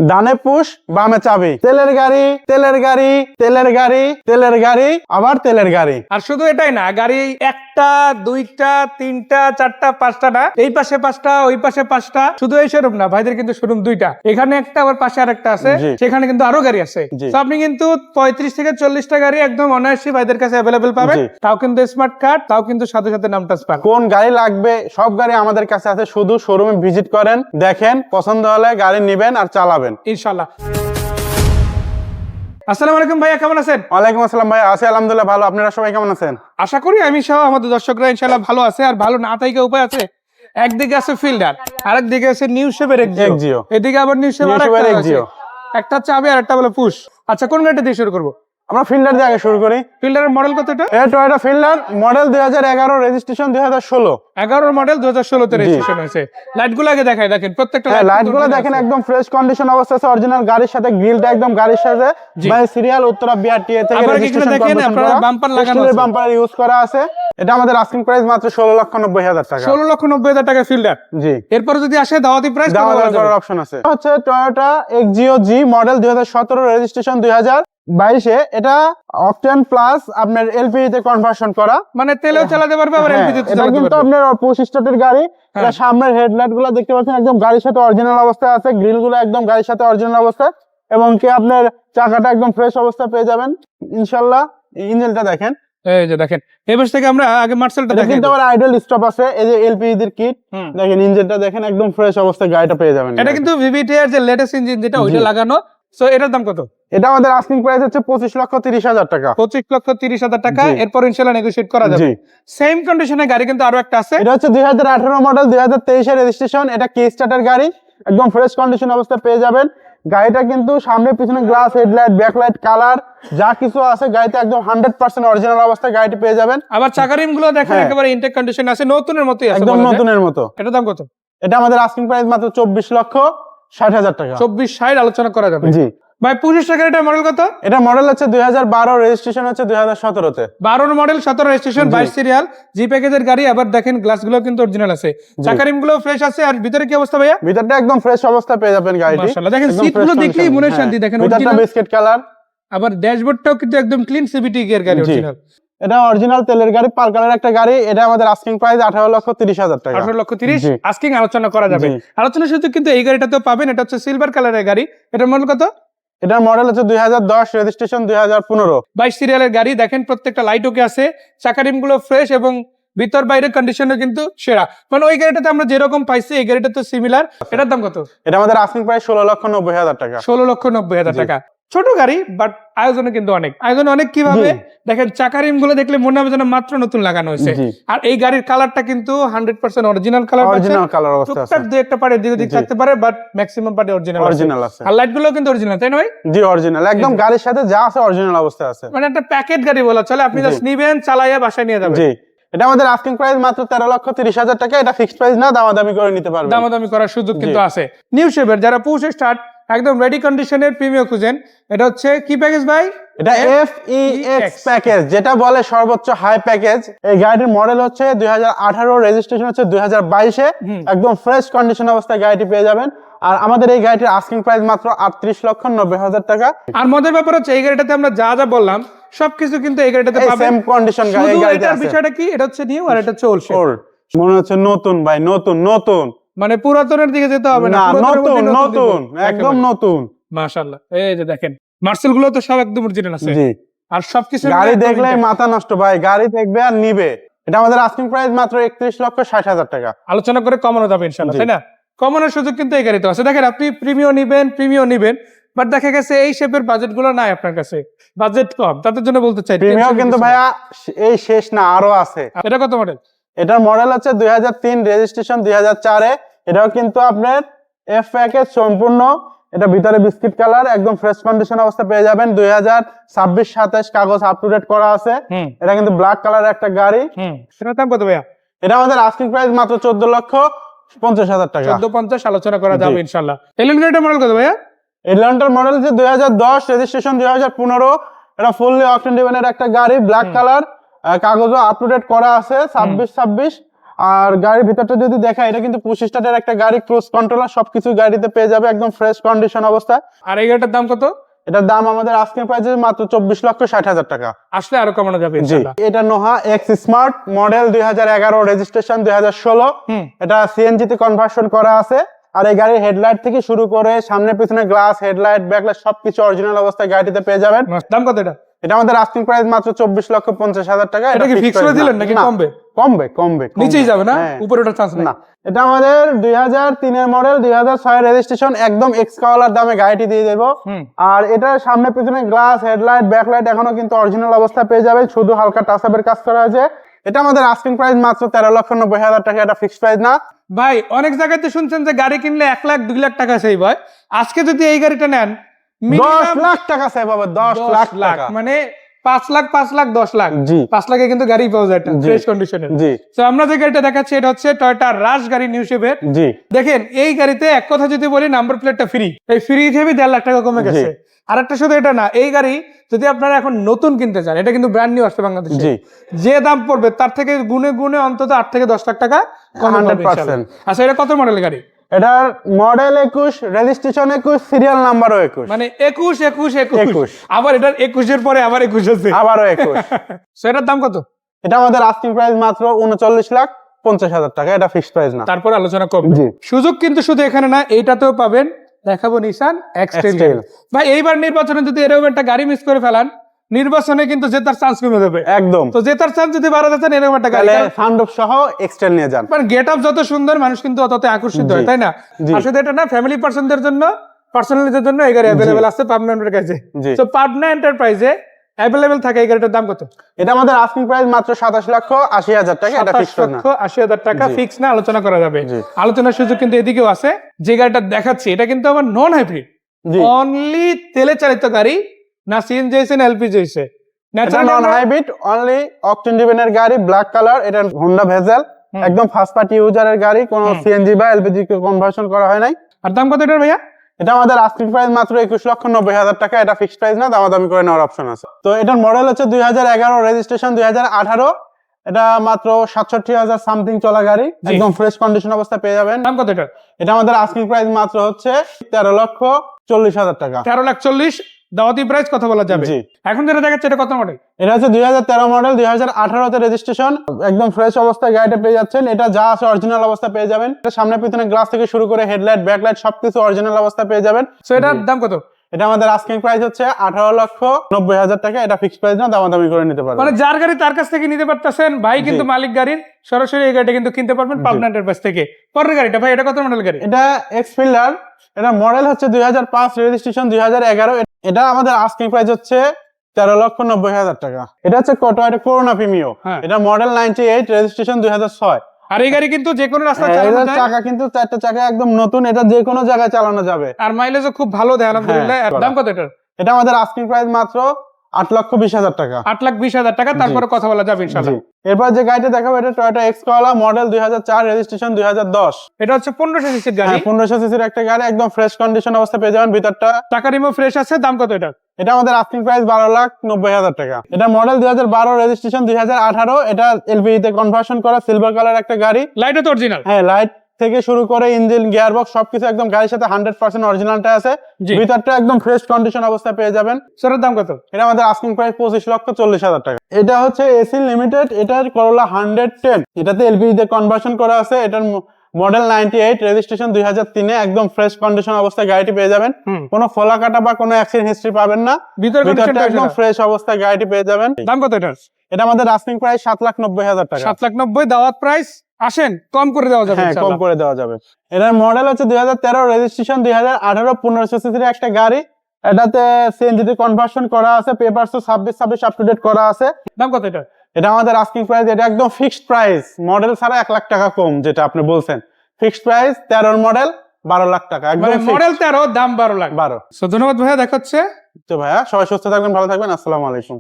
ডানে পুশ বামে চাবি, তেলের গাড়ি তেলের গাড়ি তেলের গাড়ি তেলের গাড়ি আবার তেলের গাড়ি। আর শুধু এটাই না, গাড়ি একটা দুইটা তিনটা চারটা পাঁচটা না, এই পাশে পাঁচটা ওই পাশে পাঁচটা, শুধু এই শোরুম না ভাইদের কিন্তু শোরুম দুইটা, এখানে একটা আবার পাশে আরেকটা আছে, জি। সেখানে কিন্তু আরো গাড়ি আছে। জি। তো আপনি কিন্তু 35 থেকে 40টা গাড়ি একদম অনায়াসই ভাইদের কাছে অ্যাভেলেবেল পাবেন। জি। তাও কিন্তু স্মার্ট কার্ড, তাও কিন্তু সাথে সাথে নাম ট্রান্সফার। কোন গাড়ি লাগবে সব গাড়ি আমাদের কাছে আছে, শুধু শোরুমে ভিজিট করেন, দেখেন, পছন্দ হলে গাড়ি নিবেন আর চালাবেন ইনশাআল্লাহ। আসসালামু আলাইকুম ভাইয়া, কেমন আছেন? ওয়ালাইকুম আসসালাম ভাই, আছি আলহামদুলিল্লাহ ভালো। আপনারা সবাই কেমন আছেন? আশা করি আমি সহ আমাদের দর্শকরা ইনশাআল্লাহ ভালো আছে। আর ভালো না থাকার উপায় আছে? একদিকে আছে ফিল্ডার, আরেকদিকে আছে নিউ শেপের এক্সিও, এদিকে আবার নিউ শেপের এক্সিও, একটা চাবি আর একটা বলে পুশ। আচ্ছা, কোন গাড়িটা দিয়ে শুরু করবো? আমরা ফিল্ডার দিয়ে আগে শুরু করি। ফিল্ডারের মডেল কত এটা? এটা Toyota fielder model 2011, registration 2016। 11 model 2016 তে রেজিস্ট্রেশন হয়েছে। লাইটগুলো আগে দেখাই, দেখেন প্রত্যেকটা লাইটগুলো দেখেন একদম ফ্রেশ কন্ডিশন অবস্থা আছে, অরিজিনাল গাড়ির সাথে, গ্রিলটা একদম গাড়ির সাথে, বাই সিরিয়াল উত্তরা বিআরটিএ থেকে আবার রেজিস্ট্রেশন দেখেন আপনারা বাম্পার লাগানো আছে, বাম্পার ইউজ করা আছে। এটা আমাদের আস্কিং প্রাইস মাত্র 16,90,000 টাকা। 16,90,000 টাকা ফিল্ডার। জি। এরপর যদি আসে দাওয়াতি প্রাইস দাওয়াতি করার অপশন আছে। হচ্ছে টয়োটা এক্সিও জি মডেল 2017, রেজিস্ট্রেশন 2022 এ। এটা অকটেন প্লাস আপনার এলপিজি তে কনভার্সন করা, মানে তেলেও চালাতে পারবে আবার এলপিজি তে এটা চালাতে কিন্তু পারবে। আপনার পুশ স্টার্টের গাড়ি। এটা সামনের হেডলাইট গুলো দেখতে পাচ্ছেন একদম গাড়ির সাথে অরিজিনাল অবস্থায় আছে, গ্রিল গুলো একদম গাড়ির সাথে অরিজিনাল অবস্থায়, এবং কি আপনার চাকাটা একদম ফ্রেশ অবস্থায় পেয়ে যাবেন ইনশাআল্লাহ। ইঞ্জিনটা দেখেন, এই যে দেখেন, এই পাশ থেকে আমরা আগে মার্সেলটা এটা দেখেন। কিন্তু আবার আইডল স্টপ আছে, এই যে এলপিজি এর কিট দেখেন, ইঞ্জিনটা দেখেন একদম ফ্রেশ অবস্থায় গাড়িটা পেয়ে যাবেন। এটা কিন্তু ভিভিটি এর যে লেটেস্ট ইঞ্জিন যেটা ওইটা লাগানো। সো এটার দাম কত? এটা আমাদের আস্কিং প্রাইস হচ্ছে 25,30,000 টাকা। 25,30,000 টাকা। জি। এরপর ইনশাআল্লাহ নেগোশিয়েট করা যাবে। জি। সেম কন্ডিশনে গাড়ি কিন্তু আরো একটা আছে। এটা হচ্ছে 2018 মডেল, 2023 এর রেজিস্ট্রেশন। এটা কি স্টার্টার গাড়ি, একদম ফ্রেশ কন্ডিশন অবস্থায় পেয়ে যাবেন। গাড়িটা কিন্তু সামনে পিছনে গ্লাস, হেডলাইট, ব্যাকলাইট, কালার যা কিছু আছে গাড়িতে একদম 100% অরিজিনাল অবস্থায় গাড়িটি পেয়ে যাবেন। আবার চাকারিম গুলো দেখেন একেবারে ইনটেক কন্ডিশন আছে, নতুনের মতোই আছে, একদম নতুনের মতো। এটার দাম কত? এটা আমাদের আস্কিং প্রাইস মাত্র 24,60,000 টাকা। 24,60 আলোচনা করা যাবে। জি। ভাই 25 টাকার এটা মডেল কত? এটা মডেল হচ্ছে 2012, রেজিস্ট্রেশন হচ্ছে 2017 তে। 12 মডেল, 17 রেজিস্ট্রেশন, 22 সিরিয়াল, জি প্যাকেজের গাড়ি। আবার দেখেন গ্লাস গুলো কিন্তু অরিজিনাল আছে, চাকারিম গুলো ফ্রেশ আছে। আর ভিতরে কি অবস্থা ভাইয়া? ভিতরটা একদম ফ্রেশ অবস্থায় পেয়ে যাবেন গাড়িটি। মাশাআল্লাহ, দেখেন সিট গুলো দেখলেই মনে শান্তি। দেখেন ভিতরটা বিস্কিট কালার, আবার ড্যাশবোর্ডটাও কিন্তু একদম ক্লিন সিভিটি গিয়ার গাড়ি অরিজিনাল। এটা অরিজিনাল তেলের গাড়ি, পাল কালার একটা গাড়ি। এটা আমাদের আস্কিং প্রাইস 18,30,000 টাকা। 18,30,000 জি। আস্কিং আলোচনা করা যাবে। জি। আলোচনা শুধু কিন্তু এই গাড়িটাতেও পাবেন। এটা হচ্ছে সিলভার কালারের গাড়ি। এটার মডেল কত? এটার মডেল হচ্ছে 2010, রেজিস্ট্রেশন 2015। 22 সিরিয়ালের গাড়ি। দেখেন প্রত্যেকটা লাইট ওকে আছে, চাকারিম গুলো ফ্রেশ, এবং ভিতর বাইরের কন্ডিশনও কিন্তু সেরা। মানে ওই গাড়িটাতে আমরা যেরকম পাইছি এই গাড়িটা তো সিমিলার। এটার দাম কত? এটা আমাদের আস্কিং প্রাইস 16,90,000 টাকা। 16,90,000 টাকা। ছোট গাড়ি, বাট আয়োজনে কিন্তু অনেক। আয়োজনে অনেক কিভাবে দেখেন, চাকারিম গুলো দেখলে মনে হবে যেন মাত্র নতুন লাগানো হয়েছে। আর এই গাড়ির কালারটা কিন্তু 100% অরিজিনাল কালার, অরিজিনাল কালার অবস্থা আছে। টুকটাক দুই একটা পারে দিক দিক থাকতে পারে, বাট ম্যাক্সিমাম পারে অরিজিনাল আছে। আর লাইট গুলো কিন্তু অরিজিনাল, তাই না ভাই? জি, অরিজিনাল একদম গাড়ির সাথে যা আছে অরিজিনাল অবস্থায় আছে। মানে একটা প্যাকেট গাড়ি বলা চলে, আপনি জাস্ট নিবেন, চালাইয়া বাসায় নিয়ে যাবেন। জি। এটা আমাদের আস্কিং প্রাইস মাত্র 13,30,000 টাকা। এটা ফিক্সড প্রাইস না, দামাদামি করে নিতে পারবেন। দামাদামি করার সুযোগ কিন্তু আছে। নিউ শেপের যারা পুশ স্টার্ট একদম রেডি কন্ডিশনের প্রিমিয়াম খুঁজেন, এটা হচ্ছে কি প্যাকেজ ভাই? এটা FEX প্যাকেজ, যেটা বলে সর্বোচ্চ হাই প্যাকেজ। এই গাড়িটির মডেল হচ্ছে 2018, রেজিস্ট্রেশন হচ্ছে 2022 এ। একদম ফ্রেশ কন্ডিশন অবস্থায় গাড়িটি পেয়ে যাবেন। আর আমাদের এই গাড়িটির আস্কিং প্রাইস মাত্র 38,90,000 টাকা। আর মজার ব্যাপার হচ্ছে এই গাড়িটাতে আমরা যা যা বললাম সবকিছু কিন্তু এই গাড়িটাতে পাবেন। সেম কন্ডিশন গাড়ি, এই গাড়িতে আছে। বিষয়টা কি, এটা হচ্ছে নিউ আর এটা হচ্ছে ওল্ড শেপ। মনে হচ্ছে নতুন ভাই, নতুন মানে পুরাতনের দিকে যেতে হবে না, নতুন একদম নতুন। মাশাআল্লাহ, এই যে দেখেন মার্সেল গুলো তো সব একদম অরিজিনাল আছে। জি। আর সবকিছু গাড়ি দেখলেই মাথা নষ্ট ভাই, গাড়ি দেখবে আর নিবে। এটা আমাদের আস্কিং প্রাইস মাত্র 31,60,000 টাকা। আলোচনা করে কমানো যাবে ইনশাআল্লাহ, তাই না? কমানোর সুযোগ কিন্তু এই গাড়িতে আছে। দেখেন আপনি প্রিমিয়াম নিবেন, বাট দেখা গেছে এই শেপের বাজেট গুলো নাই আপনার কাছে, বাজেট কম, তাদের জন্য বলতে চাই প্রিমিয়াম কিন্তু ভাইয়া এই শেষ না, আরো আছে। এটা কত মডেল? এটার মডেল হচ্ছে 2003, রেজিস্ট্রেশন 2004 এ। এটাও কিন্তু আপনার এফ প্যাকেজ সম্পূর্ণ। এটা ভিতরে বিস্কিট কালার, একদম ফ্রেশ কন্ডিশন অবস্থা পেয়ে যাবেন। 2026-27 কাগজ আপ টু ডেট করা আছে। এটা কিন্তু ব্ল্যাক কালারের একটা গাড়ি। সেটার দাম কত ভাইয়া? এটা আমাদের আস্কিং প্রাইস মাত্র 14,50,000 টাকা। 14,50 আলোচনা করা যাবে ইনশাআল্লাহ। এলিয়ন গাড়িটার মডেল কত ভাইয়া? এলিয়নটার মডেল হচ্ছে 2010, রেজিস্ট্রেশন 2015। এটা ফুললি অকটেন ডিভেনের একটা গাড়ি, ব্ল্যাক কালার, কাগজও আপ টু ডেট করা আছে। 26-26 আর গাড়ির ভিতরটা যদি দেখা, এটা কিন্তু পুশ স্টার্টের একটা গাড়ি, ক্রুজ কন্ট্রোলার সবকিছু গাড়িতে পেয়ে যাবে একদম ফ্রেশ কন্ডিশন অবস্থায়। আর এই গাড়িটার দাম কত? এটার দাম আমাদের আজকের প্রাইসে মাত্র 24,60,000 টাকা। আসলে আরো কমানো যাবে জি, ইনশাআল্লাহ। এটা Noha x smart model 2011, registration 2016। এটা সিএনজি তে কনভার্সন করা আছে। আর এই গাড়ির হেডলাইট থেকে শুরু করে সামনে পিছনে গ্লাস, হেডলাইট, ব্যাকলাইট সবকিছু অরিজিনাল অবস্থায় গাড়িতে পেয়ে যাবেন। দাম কত এটা? এটা আমাদের আস্কিং প্রাইস মাত্র 24,50,000 টাকা। এটা কি ফিক্স করে দিলেন নাকি কমবে? কমবে নিচেই যাবে না, হ্যাঁ। উপরে ওঠার চান্স না, এটা আমাদের 2003 এর মডেল, 2006 রেজিস্ট্রেশন, একদম এক্স কালার দামে গাড়িটি দিয়ে দেবো। আর এটা সামনে পিছনে গ্লাস, হেডলাইট, ব্যাকলাইট এখনো কিন্তু অরিজিনাল অবস্থা পেয়ে যাবে, শুধু হালকা টাচ আপের কাজ করা আছে। এটা আমাদের আস্কিং প্রাইস মাত্র 13,90,000 টাকা। এটা ফিক্সড প্রাইস না ভাই। অনেক জায়গাতে শুনছেন যে গাড়ি কিনলে 1 লাখ 2 লাখ টাকা সেভ হয়। আজকে যদি এই গাড়িটা নেন 10 লাখ টাকা সেভ হবে। 10 লাখ টাকা মানে 5 লাখ 10 লাখ। জি, 5 লাখে কিন্তু গাড়ি পাওয়া যায় ফ্রেশ কন্ডিশনের। জি, তো আমরা যে গাড়িটা দেখাচ্ছি এটা হচ্ছে টয়োটা রাশ গাড়ি, নিউ শেপের। জি। দেখেন এই গাড়িতে এক কথা যদি বলি, নাম্বার প্লেটটা ফ্রি। এই ফ্রি হিসেবে 1.5 লাখ টাকা কমে গেছে। আর একটা শুধু এটা না, এই গাড়ি যদি আপনারা এখন নতুন কিনতে চান, এটা কিন্তু ব্র্যান্ড নিউ আসছে বাংলাদেশে, জি। যে দাম পড়বে তার থেকে গুনে গুনে অন্তত 8 থেকে 10 লাখ টাকা কম হবে 100%। আচ্ছা, এটা কত মডেলের গাড়ি? এটার মডেল 21, রেজিস্ট্রেশন 21, সিরিয়াল নাম্বারও 21। মানে 21 আবার এটার 21 এর পরে আবার 21 আছে, আবারও 21। So এটার দাম কত? এটা আমাদের আস্কিং প্রাইস মাত্র 39,50,000 টাকা। এটা ফিক্সড প্রাইস না। তারপর আলোচনা করব। জি। সুযোগ কিন্তু শুধু এখানে না, এইটাতেও পাবেন। দেখাবো নিসান এক্সটেল। ভাই এইবার নির্বাচনে যদি এরকম একটা গাড়ি মিস করে ফেলান, নির্বাচনে কিন্তু জেতার চান্স কমে যাবে একদম। তো জেতার চান্স যদি বাড়াতে চান, এরকম একটা গাড়ি, তাহলে সানরুফ সহ এক্সটেল নিয়ে যান। মানে গেট আপ যত সুন্দর, মানুষ কিন্তু তত আকর্ষিত হয়, তাই না? জি। আর শুধু এটা না, ফ্যামিলি পার্সনদের জন্য, পার্সোনালিদের জন্য এই গাড়ি অ্যাভেলেবেল আছে পাবনা এন্টারপ্রাইজে। জি। তো পাবনা এন্টারপ্রাইজে অ্যাভেলেবেল থাকে এই গাড়িটার দাম কত? এটা আমাদের আস্কিং প্রাইস মাত্র 27,80,000 টাকা। এটা ফিক্সড না। 27,80,000 টাকা জি। ফিক্স না, আলোচনা করা যাবে। জি। আলোচনার সুযোগ কিন্তু এদিকেও আছে। যে গাড়িটা দেখাচ্ছি এটা কিন্তু আমার নন হাইব্রিড, জি। অনলি তেলে চালিত গাড়ি, না সিএনজি হইছে না এলপিজি হইছে। এটা নন হাইব্রিড, অনলি অকটেন ড্রিভেনের গাড়ি, ব্ল্যাক কালার। এটা হোন্ডা ভেজেল, একদম ফার্স্ট পার্টি ইউজারের গাড়ি, কোনো সিএনজি বা এলপিজি কে কনভার্সন করা হয় নাই। আর দাম কত এটার ভাইয়া? এটা আমাদের আস্কিং প্রাইস মাত্র 21,90,000 টাকা। এটা ফিক্সড প্রাইস না, দামাদামি করে নেওয়ার অপশন আছে। তো এটার মডেল হচ্ছে 2011, রেজিস্ট্রেশন 2018। এটা মাত্র 67,000 সামথিং চলা গাড়ি, একদম ফ্রেশ কন্ডিশন অবস্থায় পেয়ে যাবেন। দাম কত এটা? এটা আমাদের আস্কিং প্রাইস মাত্র হচ্ছে 13,40,000 টাকা। 13,40,000 দাওয়াতি প্রাইস, কথা বলা যাবে। জি। এখন যেটা দেখাচ্ছে এটা কত মডেল? এটা হচ্ছে 2013 মডেল, 2018 তে রেজিস্ট্রেশন, একদম ফ্রেশ অবস্থায় গাড়িটা পেয়ে যাচ্ছেন। এটা যা আছে অরিজিনাল অবস্থা পেয়ে যাবেন। এটা সামনে পিছনে গ্লাস থেকে শুরু করে হেডলাইট, ব্যাকলাইট সবকিছু অরিজিনাল অবস্থা পেয়ে যাবেন। সো এটার দাম কত? এটা আমাদের আস্কিং প্রাইস হচ্ছে 18,90,000 টাকা। এটা ফিক্সড প্রাইস না, দামাদামি করে নিতে পারবেন। মানে যার গাড়ি তার কাছ থেকে নিতে পারতেছেন, ভাই কিন্তু মালিক গাড়ির, সরাসরি এই গাড়িটা কিন্তু কিনতে পারবেন পাবনা এন্টারপ্রাইজ থেকে। পরের গাড়িটা ভাই, এটা কত মডেল গাড়ি? এটা এক্সফিল্ডার, এটা মডেল হচ্ছে 2005, রেজিস্ট্রেশন 2011। এটা আমাদের আস্কিং প্রাইস হচ্ছে 13,90,000 টাকা। এটা হচ্ছে টয়োটা করোনা প্রিমিও। হ্যাঁ। এটা মডেল 98, রেজিস্ট্রেশন 2006। আর এই গাড়ি কিন্তু যে কোনো রাস্তায় হ্যাঁ, চালানো এটার যায়, চাকা কিন্তু 4টা চাকা একদম নতুন। এটা যে কোনো জায়গায় চালানো যাবে। আর মাইলেজও খুব ভালো দেয় আলহামদুলিল্লাহ। হ্যাঁ, আর দাম কত এটার? এটা আমাদের আস্কিং প্রাইস মাত্র 8,20,000 টাকা। 8,20,000 টাকা। তারপরে কথা বলা যাবে ইনশাআল্লাহ। জি। এরপর যে গাড়িটা দেখাবো, এটা Toyota X Corolla, model 2004, registration 2010। এটা হচ্ছে 1500 সিসির গাড়ি। হ্যাঁ, 1500 সিসির একটা গাড়ি, একদম ফ্রেশ কন্ডিশন অবস্থা পেয়ে যাবেন। ভিতরটা টাকা রিমো ফ্রেশ আছে। দাম কত এটা? এটা আমাদের আস্কিং প্রাইস 12,90,000 টাকা। এটা মডেল 2012, রেজিস্ট্রেশন 2018। এটা এলপিজি তে কনভার্সন করা সিলভার কালার একটা গাড়ি। লাইটও তো অরিজিনাল। হ্যাঁ, লাইট থেকে শুরু করে ইঞ্জিন, গিয়ার বক্স সবকিছু একদম গাড়ির সাথে 100% অরিজিনালটা আছে। জি। ভিতরটা একদম ফ্রেশ কন্ডিশন অবস্থায় পেয়ে যাবেন। সেটার দাম কত? এটা আমাদের আস্কিং প্রাইস 25,40,000 টাকা। এটা হচ্ছে এসি লিমিটেড, এটার করোলা 110। এটাতে এলপিজি তে কনভার্সন করা আছে। এটার মডেল 98, রেজিস্ট্রেশন 2003। একদম ফ্রেশ কন্ডিশন অবস্থায় গাড়িটি পেয়ে যাবেন। কোনো ফলা কাটা বা কোনো অ্যাক্সিডেন্ট হিস্ট্রি পাবেন না। ভিতরটা একদম ফ্রেশ অবস্থায় গাড়িটি পেয়ে যাবেন। দাম কত এটার? এটা আমাদের আস্কিং প্রাইস 7,90,000 টাকা। 7,90,000 দাওয়াত প্রাইস। আসেন, কম করে দেওয়া যাবে হ্যাঁ, কম ইনশাআল্লাহ। করে দেওয়া যাবে। এটার মডেল হচ্ছে 2013, রেজিস্ট্রেশন 2018, 1500 সিসির একটা গাড়ি। এটাতে সিএনজি তে কনভার্সন করা আছে, পেপারস 26 আপ টু ডেট করা আছে। দাম কত এটা? এটা আমাদের আস্কিং প্রাইস, এটা একদম ফিক্সড প্রাইস, মডেল ছাড়া 1 লাখ টাকা কম, যেটা আপনি বলছেন। ফিক্সড প্রাইস 13 মডেল 12 লাখ টাকা, একদম মানে মডেল 13, দাম 12 লাখ। 12। ধন্যবাদ ভাইয়া, দেখাচ্ছে। তো ভাইয়া সবাই সুস্থ থাকবেন, ভালো থাকবেন। আসসালামু আলাইকুম।